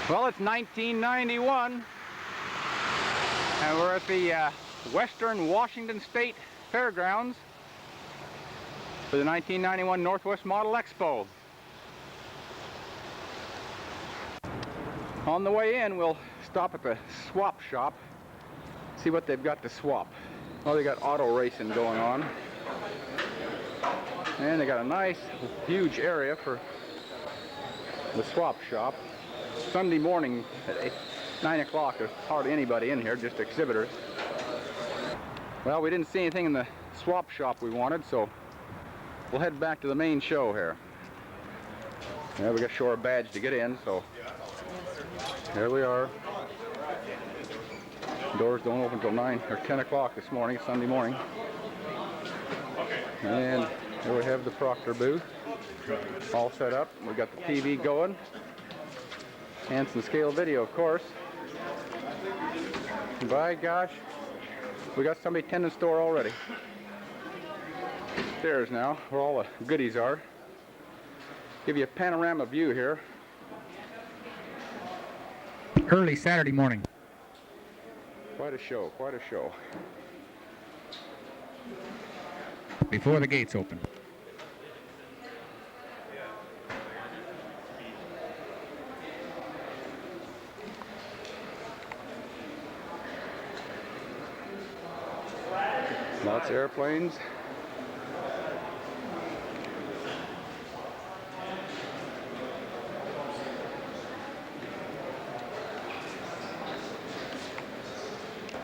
Well, it's 1991, and we're at the Western Washington State Fairgrounds for the 1991 Northwest Model Expo. On the way in, we'll stop at the swap shop, see what they've got to swap. Well, they got auto racing going on, and they got a nice, huge area for the swap shop. Sunday morning at 9 o'clock, there's hardly anybody in here, just exhibitors. Well, we didn't see anything in the swap shop we wanted, so we'll head back to the main show here. Yeah, we got to show our badge to get in, so here we are. Doors don't open until 9 or 10 o'clock this morning, Sunday morning. And here we have the Proctor booth, all set up. We got the TV going. And some scale video, of course. By gosh, we got somebody tending the store already. Upstairs now, where all the goodies are. Give you a panorama view here. Early Saturday morning. Quite a show, quite a show. Before the gates open. Lots of airplanes.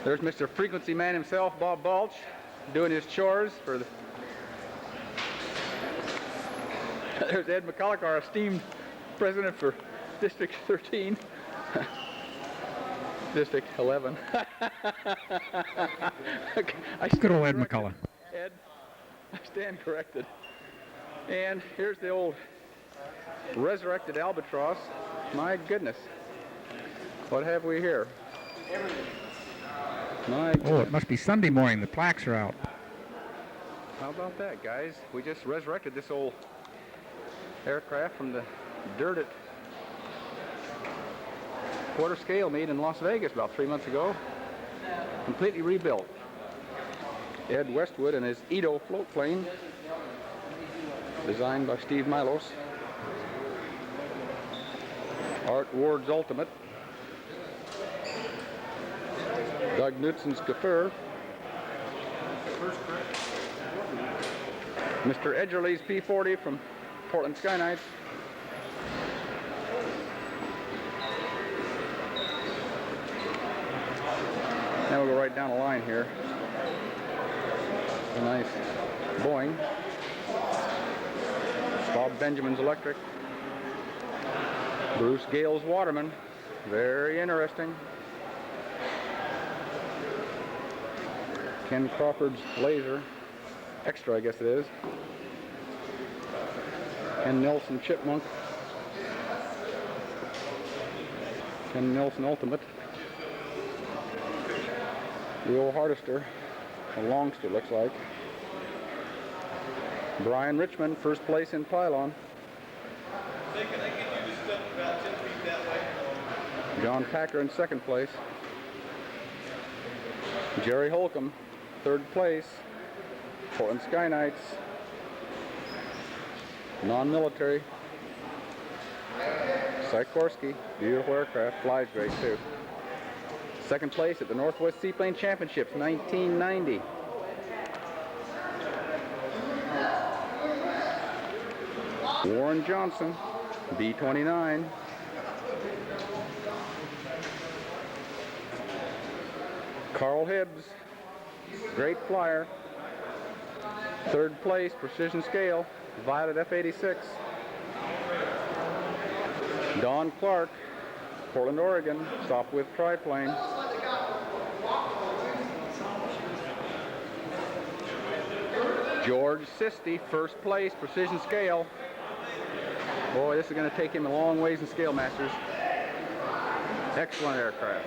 There's Mr. Frequency Man himself, Bob Balch, doing his chores for the... There's Ed McCulloch, our esteemed president for District 13. District 11. Good old Ed McCulloch. Ed, I stand corrected. And here's the old resurrected albatross. My goodness. What have we here? My goodness. Oh, it must be Sunday morning. The plaques are out. How about that, guys? We just resurrected this old aircraft from the dirt at quarter scale meet in Las Vegas about 3 months ago. Completely rebuilt. Ed Westwood and his Edo float plane, designed by Steve Milos. Art Ward's Ultimate. Doug Knutson's Kafir. Mr. Edgerly's P-40 from Portland Sky Knights. Now we'll go right down the line here. A nice Boeing. Bob Benjamin's Electric. Bruce Gale's Waterman. Very interesting. Ken Crawford's Laser. Extra, I guess it is. Ken Nelson Chipmunk. Ken Nelson Ultimate. The old Hardister, a Longster looks like. Brian Richmond, first place in pylon. John Packer in second place. Jerry Holcomb, third place. Portland Sky Knights. Non-military. Sikorsky, beautiful aircraft, flies great too. Second place at the Northwest Seaplane Championships, 1990. Warren Johnson, B-29. Carl Hibbs, great flyer. Third place, precision scale, Violet F-86. Don Clark, Portland, Oregon, Sopwith triplane. George Sisti, first place, precision scale. Boy, this is going to take him a long ways in Scale Masters. Excellent aircraft.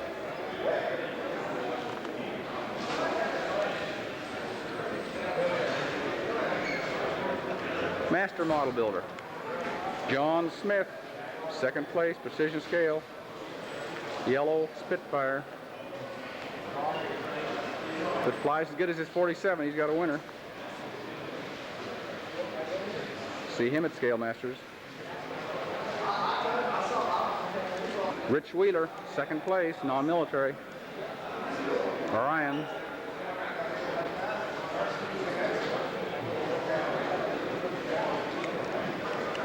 Master model builder. John Smith, second place, precision scale. Yellow Spitfire. If it flies as good as his 47, he's got a winner. See him at Scale Masters. Rich Wheeler, second place, non-military. Orion.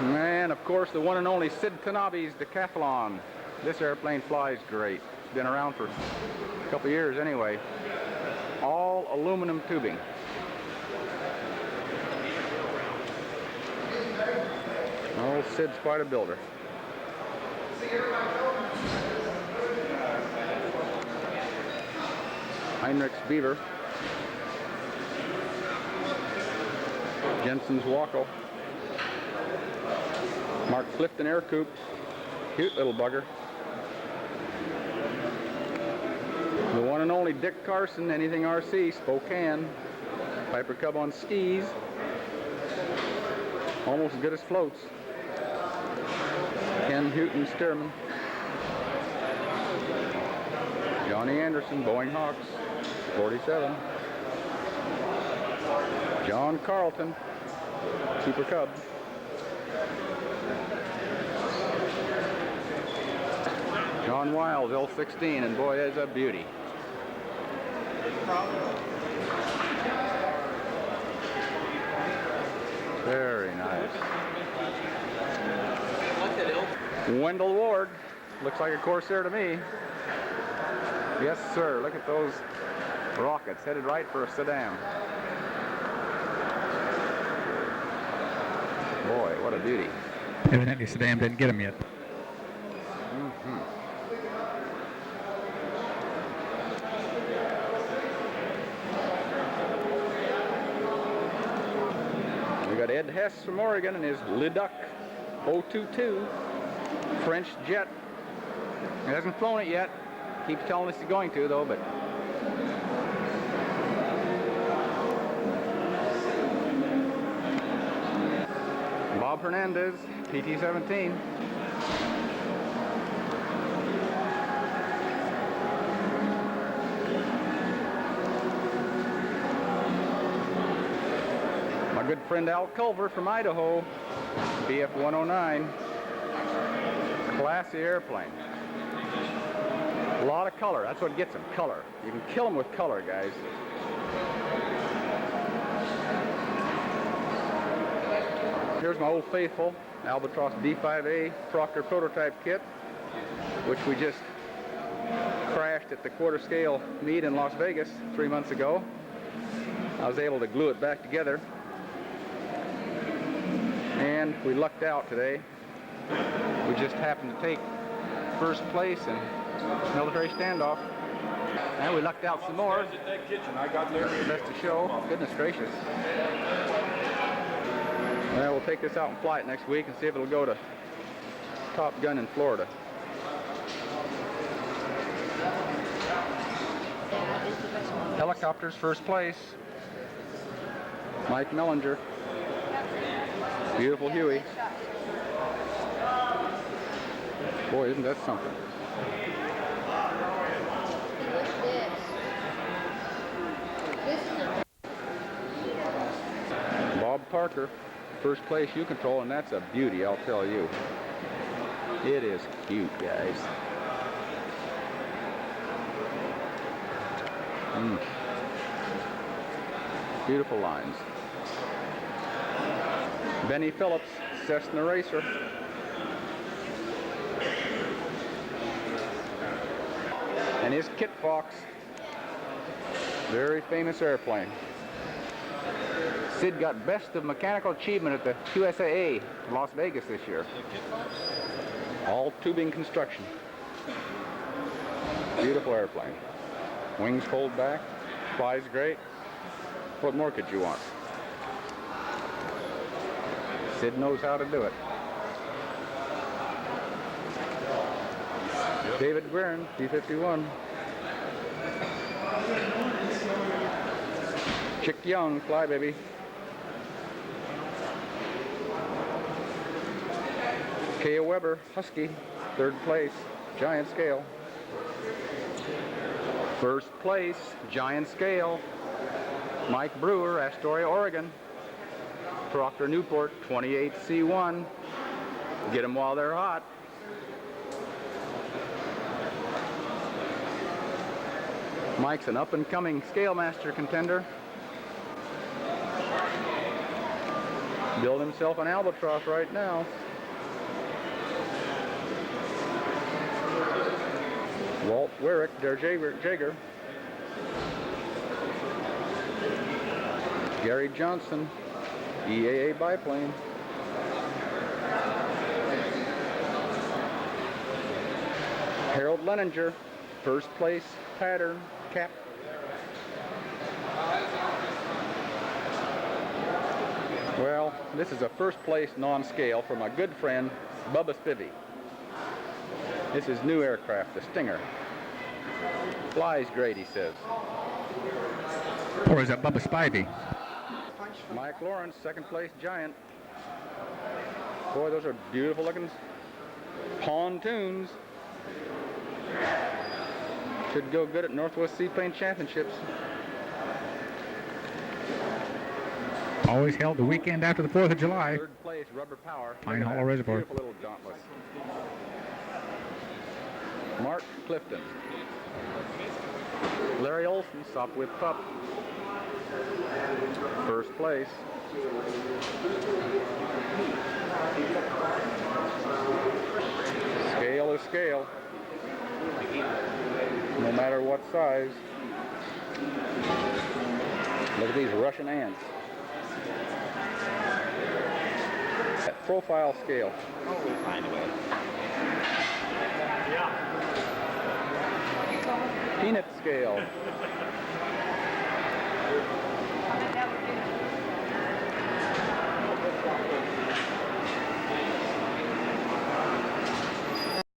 And of course the one and only Sid Tanabe's Decathlon. This airplane flies great. It's been around for a couple years anyway. All aluminum tubing. Old Sid's quite a builder. Heinrich's Beaver. Jensen's Waco. Mark Clifton Air Coupe. Cute little bugger. The one and only Dick Carson, Anything RC, Spokane. Piper Cub on skis. Almost as good as floats. Ken Houghton Stearman. Johnny Anderson, Boeing Hawks, 47. John Carlton, Super Cub. John Wiles, L16, and boy, that's a beauty. Very nice. Wendell Ward, looks like a Corsair to me. Yes, sir. Look at those rockets headed right for Saddam. Boy, what a beauty. Evidently Saddam didn't get him yet. We got Ed Hess from Oregon and his Leduc 022 French jet. He hasn't flown it yet. Keeps telling us he's going to, though, but Bob Hernandez, PT-17. My good friend Al Culver from Idaho, BF-109. Classy airplane. A lot of color. That's what gets them. Color. You can kill them with color, guys. Here's my old faithful Albatross D5A Proctor prototype kit, which we just crashed at the quarter scale meet in Las Vegas 3 months ago. I was able to glue it back together. And we lucked out today. We just happened to take first place in military standoff. And we lucked out some more. I got there. Best to show. Goodness gracious. Well, we'll take this out and fly it next week and see if it'll go to Top Gun in Florida. Helicopters, first place. Mike Mellinger. Beautiful Huey. Boy, isn't that something. Bob Parker, first place U control, and that's a beauty, I'll tell you. It is cute, guys. Beautiful lines. Benny Phillips, Cessna Racer. And his Kit Fox, very famous airplane. Sid got best of mechanical achievement at the QSAA in Las Vegas this year. All tubing construction. Beautiful airplane. Wings fold back, flies great. What more could you want? Sid knows how to do it. David Guerin, P-51. Chick Young, Flybaby. Kaya Weber, Husky, third place, giant scale. First place, giant scale, Mike Brewer, Astoria, Oregon. Proctor Newport, 28C1. Get them while they're hot. Mike's an up-and-coming scale master contender. Build himself an albatross right now. Walt Werrick, Der Jager. Gary Johnson, EAA biplane. Harold Leninger, first place pattern cap. Well, this is a first place non-scale for my good friend Bubba Spivey. This is new aircraft, the Stinger. Flies great, he says. Or is that Bubba Spivey? Mike Lawrence, second place giant. Boy, those are beautiful looking pontoons. Should go good at Northwest Seaplane Championships. Always held the weekend after the 4th of July. Third place, Rubber Power. Pine Hollow Reservoir. Beautiful little dauntless. Mark Clifton. Larry Olson, Sopwith Pup. First place. Scale is scale. No matter what size. Look at these Russian ants. That profile scale. Oh, we'll find a way. Yeah. Peanut scale.